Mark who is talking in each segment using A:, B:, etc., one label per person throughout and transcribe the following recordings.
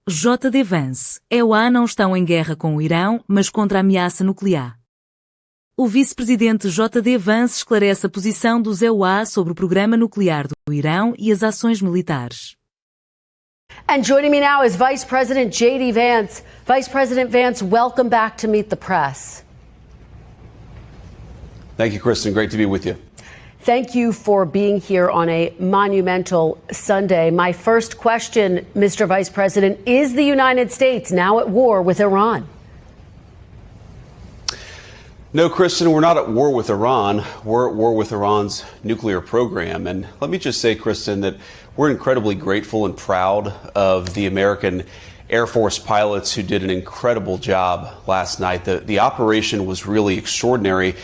A: J.D. Vance, EUA não estão em guerra com o Irão, mas contra a ameaça nuclear. O vice-presidente J.D. Vance esclarece a posição dos EUA sobre o programa nuclear do Irão e as ações militares.
B: And joining me now is Vice President J.D. Vance. Vice President Vance, welcome back to Meet the Press.
C: Thank you, Kristen. Great to be with you.
B: Thank you for being here on a monumental Sunday. My first question, Mr. Vice President, is the United States now at war with Iran?
C: No, Kristen, we're not at war with Iran. We're at war with Iran's nuclear program. And let me just say, Kristen, that we're incredibly grateful and proud of the American Air Force pilots who did an incredible job last night. The operation was really extraordinary.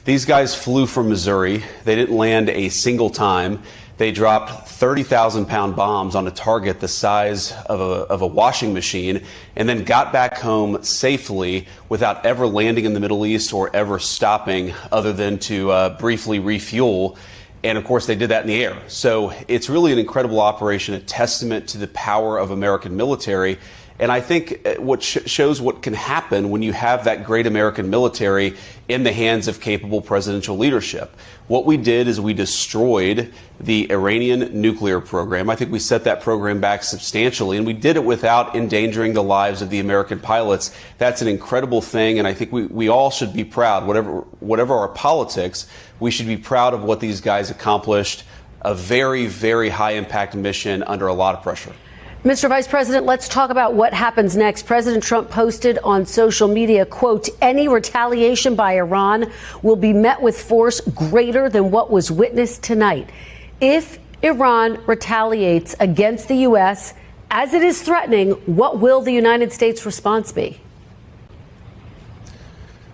C: These guys flew from Missouri. They didn't land a single time. They dropped 30,000-pound bombs on a target the size of a washing machine and then got back home safely without ever landing in the Middle East or ever stopping other than to briefly refuel. And of course, they did that in the air. So it's really an incredible operation, a testament to the power of American military. And I think what shows what can happen when you have that great American military in the hands of capable presidential leadership. What we did is we destroyed the Iranian nuclear program. I think we set that program back substantially, and we did it without endangering the lives of the American pilots. That's an incredible thing, and I think we all should be proud. Whatever our politics, we should be proud of what these guys accomplished. A very, very high-impact mission under a lot of pressure.
B: Mr. Vice President, let's talk about what happens next. President Trump posted on social media, quote, any retaliation by Iran will be met with force greater than what was witnessed tonight. If Iran retaliates against the U.S., as it is threatening, what will the United States response be?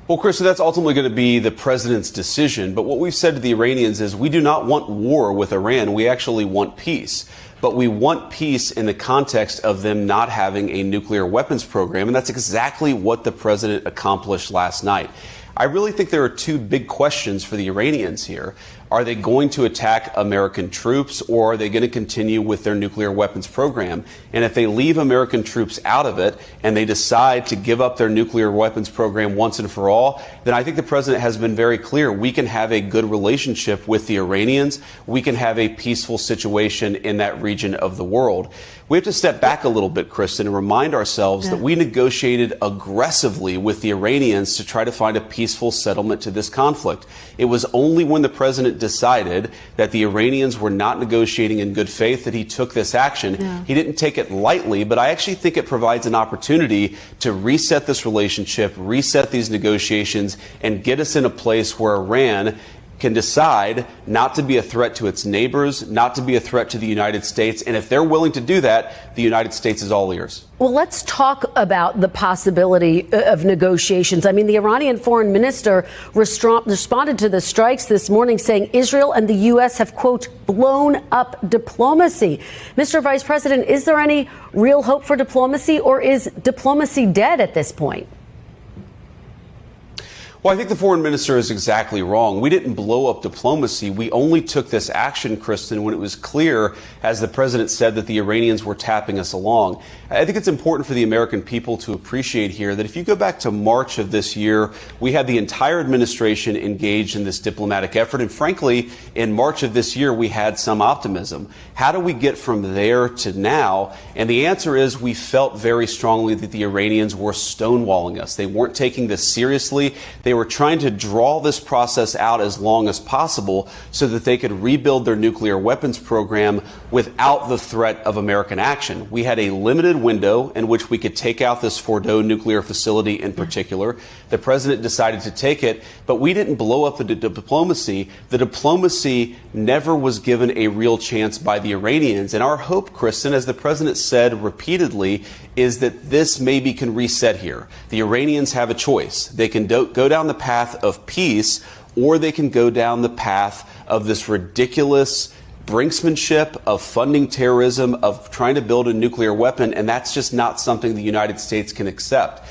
C: Well, Kristen, that's ultimately going to be the president's decision. But what we've said to the Iranians is we do not want war with Iran. We actually want peace. But we want peace in the context of them not having a nuclear weapons program. And that's exactly what the president accomplished last night. I really think there are two big questions for the Iranians here. Are they going to attack American troops, or are they going to continue with their nuclear weapons program? And if they leave American troops out of it and they decide to give up their nuclear weapons program once and for all, then I think the president has been very clear. We can have a good relationship with the Iranians. We can have a peaceful situation in that region of the world. We have to step back a little bit, Kristen, and remind ourselves that we negotiated aggressively with the Iranians to try to find a peaceful settlement to this conflict. It was only when the president decided that the Iranians were not negotiating in good faith that he took this action. He didn't take it lightly, but I actually think it provides an opportunity to reset this relationship, reset these negotiations, and get us in a place where Iran can decide not to be a threat to its neighbors, not to be a threat to the United States. And if they're willing to do that, the United States is all ears.
B: Well, let's talk about the possibility of negotiations. I mean, the Iranian foreign minister responded to the strikes this morning, saying Israel and the U.S. have, quote, blown up diplomacy. Mr. Vice President, is there any real hope for diplomacy, or is diplomacy dead at this point?
C: Well, I think the foreign minister is exactly wrong. We didn't blow up diplomacy. We only took this action, Kristen, when it was clear, as the president said, that the Iranians were tapping us along. I think it's important for the American people to appreciate here that if you go back to March of this year, we had the entire administration engaged in this diplomatic effort. And frankly, in March of this year, we had some optimism. How do we get from there to now? And the answer is we felt very strongly that the Iranians were stonewalling us. They weren't taking this seriously. They were trying to draw this process out as long as possible so that they could rebuild their nuclear weapons program without the threat of American action. We had a limited window in which we could take out this Fordo nuclear facility in particular. The president decided to take it, but we didn't blow up the diplomacy. The diplomacy never was given a real chance by the Iranians. And our hope, Kristen, as the president said repeatedly, is that this maybe can reset here. The Iranians have a choice. They can go down the path of peace, or they can go down the path of this ridiculous brinksmanship, of funding terrorism, of trying to build a nuclear weapon, and that's just not something the United States can accept.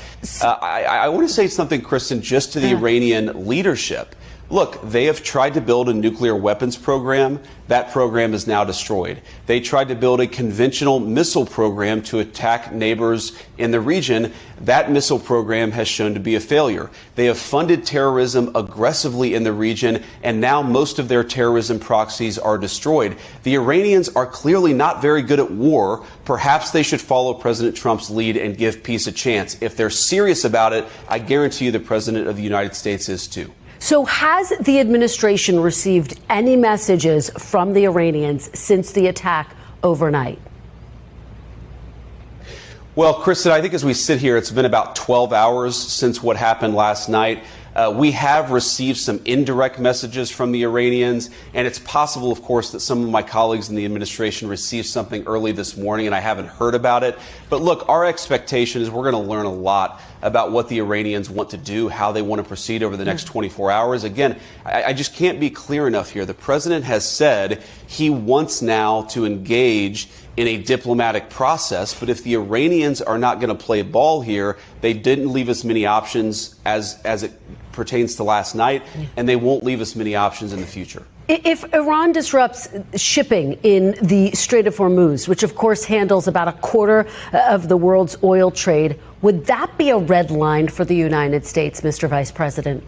C: I want to say something, Kristen, just to the Iranian leadership. Look, they have tried to build a nuclear weapons program. That program is now destroyed. They tried to build a conventional missile program to attack neighbors in the region. That missile program has shown to be a failure. They have funded terrorism aggressively in the region, and now most of their terrorism proxies are destroyed. The Iranians are clearly not very good at war. Perhaps they should follow President Trump's lead and give peace a chance. If they're serious about it, I guarantee you the President of the United States is too.
B: So has the administration received any messages from the Iranians since the attack overnight?
C: Well, Kristen, I think as we sit here, it's been about 12 hours since what happened last night. We have received some indirect messages from the Iranians, and it's possible, of course, that some of my colleagues in the administration received something early this morning, and I haven't heard about it. But look, our expectation is we're going to learn a lot about what the Iranians want to do, how they want to proceed over the next 24 hours. Again, I just can't be clear enough here. The president has said he wants now to engage in a diplomatic process, but if the Iranians are not going to play ball here, they didn't leave us many options as it pertains to last night, and they won't leave us many options in the future.
B: If Iran disrupts shipping in the Strait of Hormuz, which of course handles about a quarter of the world's oil trade, would that be a red line for the United States, Mr. Vice President?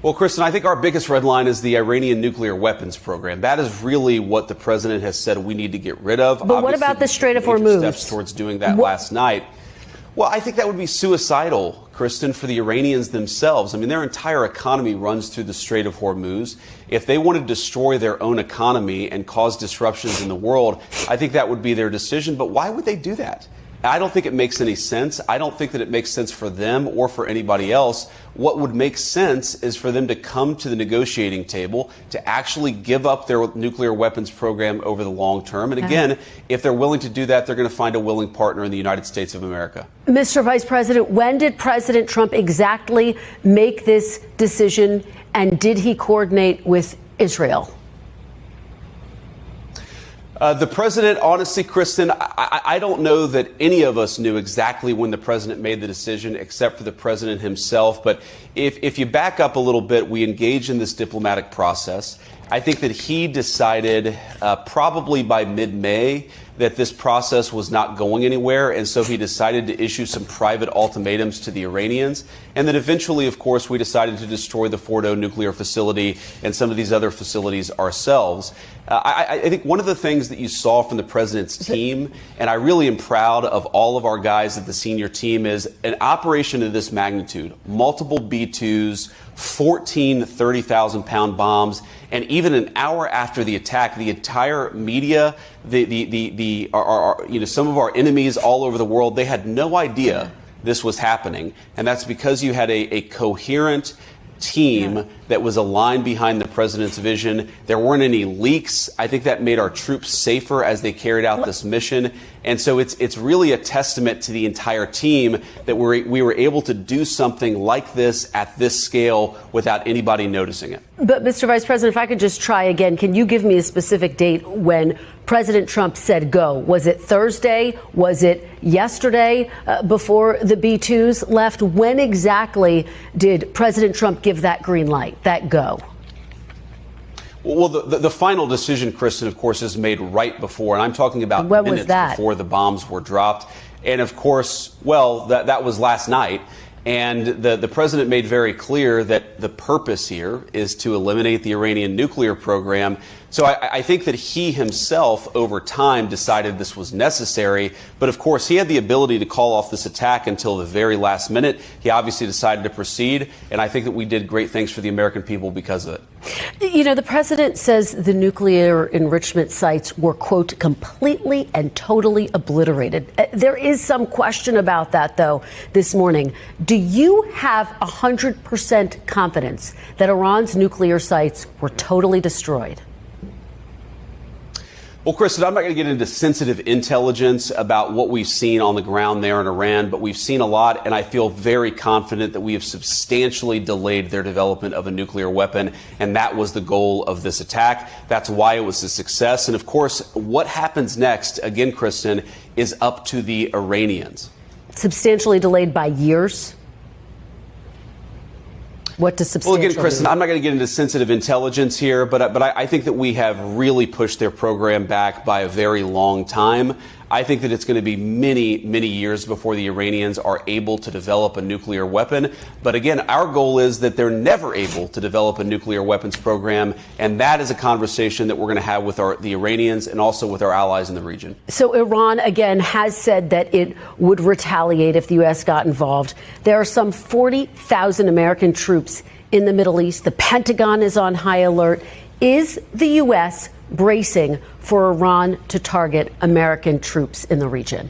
C: Well, Kristen, I think our biggest red line is the Iranian nuclear weapons program. That is really what the president has said we need to get rid of.
B: But what about the Strait of Hormuz?
C: Steps towards doing that last night. Well, I think that would be suicidal, Kristen, for the Iranians themselves. I mean, their entire economy runs through the Strait of Hormuz. If they want to destroy their own economy and cause disruptions in the world, I think that would be their decision. But why would they do that? I don't think it makes any sense. I don't think that it makes sense for them or for anybody else. What would make sense is for them to come to the negotiating table, to actually give up their nuclear weapons program over the long term. And again, if they're willing to do that, they're going to find a willing partner in the United States of America.
B: Mr. Vice President, when did President Trump exactly make this decision, and did he coordinate with Israel?
C: The president, honestly, Kristen, I don't know that any of us knew exactly when the president made the decision, except for the president himself. But if you back up a little bit, we engaged in this diplomatic process. I think that he decided probably by mid-May that this process was not going anywhere, and so he decided to issue some private ultimatums to the Iranians. And then eventually, of course, we decided to destroy the Fordo nuclear facility and some of these other facilities ourselves. I think one of the things that you saw from the president's team, and I really am proud of all of our guys at the senior team, is an operation of this magnitude, multiple B-2s, 14 30,000-pound bombs, and even an hour after the attack, the entire media, some of our enemies all over the world, they had no idea this was happening. And that's because you had a coherent team that was aligned behind the president's vision. There weren't any leaks. I think that made our troops safer as they carried out this mission. And so it's really a testament to the entire team that we were able to do something like this at this scale without anybody noticing it.
B: But, Mr. Vice President, if I could just try again, can you give me a specific date when President Trump said go? Was it Thursday? Was it yesterday before the B-2s left? When exactly did President Trump give that green light, that go?
C: Well, the final decision, Kristen, of course, is made right before, and I'm talking about minutes before the bombs were dropped. And of course, well, that was last night. And the president made very clear that the purpose here is to eliminate the Iranian nuclear program. So I think that he himself, over time, decided this was necessary. But of course, he had the ability to call off this attack until the very last minute. He obviously decided to proceed. And I think that we did great things for the American people because of it.
B: You know, the president says the nuclear enrichment sites were, quote, completely and totally obliterated. There is some question about that, though, this morning. Do you have 100% confidence that Iran's nuclear sites were totally destroyed?
C: Well, Kristen, I'm not going to get into sensitive intelligence about what we've seen on the ground there in Iran, but we've seen a lot, and I feel very confident that we have substantially delayed their development of a nuclear weapon, and that was the goal of this attack. That's why it was a success. And of course, what happens next, again, Kristen, is up to the Iranians.
B: Substantially delayed by years? What does substantial
C: Well, again, Kristen,
B: mean?
C: I'm not going to get into sensitive intelligence here, but I think that we have really pushed their program back by a very long time. I think that it's going to be many, many years before the Iranians are able to develop a nuclear weapon. But again, our goal is that they're never able to develop a nuclear weapons program. And that is a conversation that we're going to have with the Iranians and also with our allies in the region.
B: So Iran, again, has said that it would retaliate if the U.S. got involved. There are some 40,000 American troops in the Middle East. The Pentagon is on high alert. Is the U.S. bracing for Iran to target American troops in the region?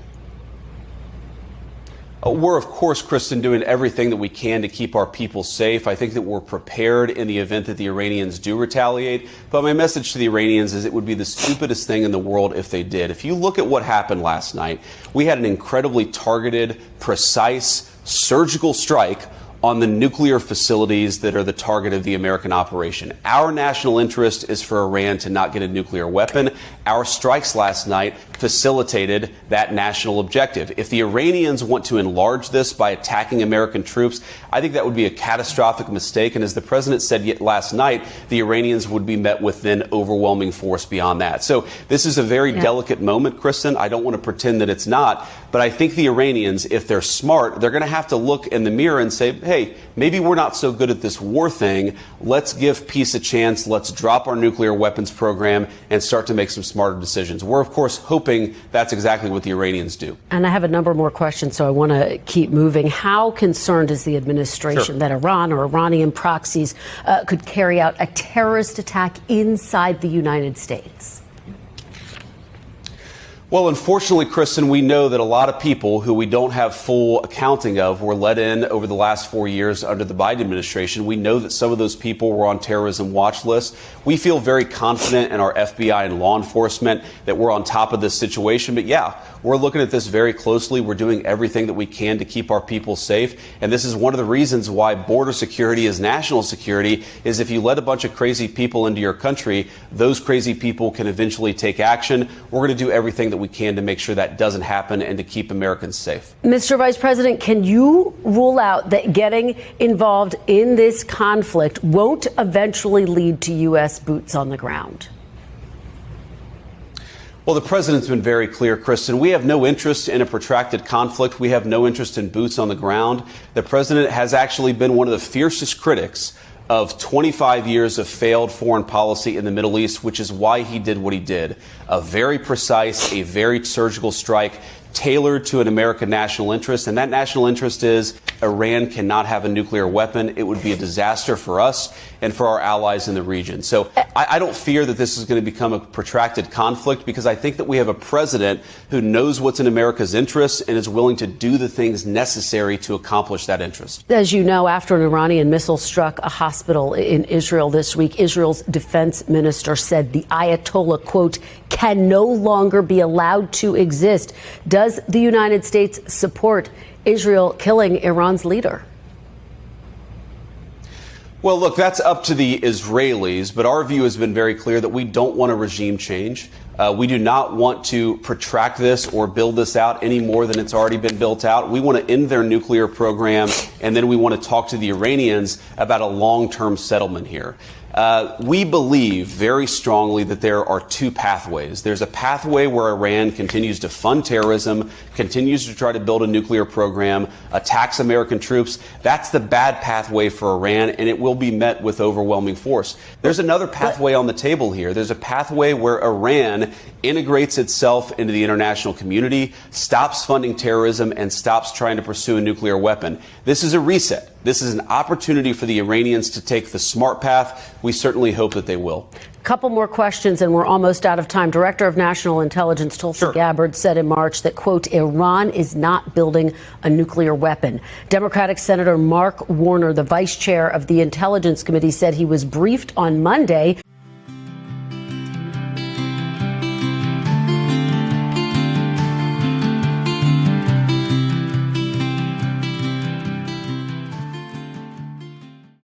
C: We're, of course, Kristen, doing everything that we can to keep our people safe. I think that we're prepared in the event that the Iranians do retaliate. But my message to the Iranians is it would be the stupidest thing in the world if they did. If you look at what happened last night, we had an incredibly targeted, precise, surgical strike on the nuclear facilities that are the target of the American operation. Our national interest is for Iran to not get a nuclear weapon. Our strikes last night facilitated that national objective. If the Iranians want to enlarge this by attacking American troops, I think that would be a catastrophic mistake. And as the president said last night, the Iranians would be met with then overwhelming force beyond that. So this is a very delicate moment, Kristen. I don't want to pretend that it's not. But I think the Iranians, if they're smart, they're going to have to look in the mirror and say, hey, maybe we're not so good at this war thing. Let's give peace a chance. Let's drop our nuclear weapons program and start to make some smarter decisions. We're, of course, hoping that's exactly what the Iranians do.
B: And I have a number more questions, so I want to keep moving. How concerned is the administration that Iran or Iranian proxies could carry out a terrorist attack inside the United States?
C: Well, unfortunately, Kristen, we know that a lot of people who we don't have full accounting of were let in over the last 4 years under the Biden administration. We know that some of those people were on terrorism watch lists. We feel very confident in our FBI and law enforcement that we're on top of this situation. But yeah, we're looking at this very closely. We're doing everything that we can to keep our people safe. And this is one of the reasons why border security is national security, is if you let a bunch of crazy people into your country, those crazy people can eventually take action. We're going to do everything that we can to make sure that doesn't happen and to keep Americans safe.
B: Mr. Vice President, can you rule out that getting involved in this conflict won't eventually lead to U.S. boots on the ground?
C: Well, the president's been very clear, Kristen. We have no interest in a protracted conflict. We have no interest in boots on the ground. The president has actually been one of the fiercest critics of 25 years of failed foreign policy in the Middle East, which is why he did what he did. A very precise, a very surgical strike tailored to an American national interest. And that national interest is Iran cannot have a nuclear weapon. It would be a disaster for us and for our allies in the region. So I don't fear that this is going to become a protracted conflict, because I think that we have a president who knows what's in America's interest and is willing to do the things necessary to accomplish that interest.
B: As you know, after an Iranian missile struck a hospital in Israel this week, Israel's defense minister said the Ayatollah, quote, can no longer be allowed to exist. Does the United States support Israel killing Iran's leader?
C: Well, look, that's up to the Israelis, but our view has been very clear that we don't want a regime change. We do not want to protract this or build this out any more than it's already been built out. We want to end their nuclear program, and then we want to talk to the Iranians about a long-term settlement here. We believe very strongly that there are two pathways. There's a pathway where Iran continues to fund terrorism, continues to try to build a nuclear program, attacks American troops. That's the bad pathway for Iran, and it will be met with overwhelming force. There's another pathway on the table here. There's a pathway where Iran integrates itself into the international community, stops funding terrorism, and stops trying to pursue a nuclear weapon. This is a reset. This is an opportunity for the Iranians to take the smart path. We certainly hope that they will.
B: Couple more questions, and we're almost out of time. Director of National Intelligence Tulsi Gabbard said in March that, quote, Iran is not building a nuclear weapon. Democratic Senator Mark Warner, the vice chair of the Intelligence Committee, said he was briefed on Monday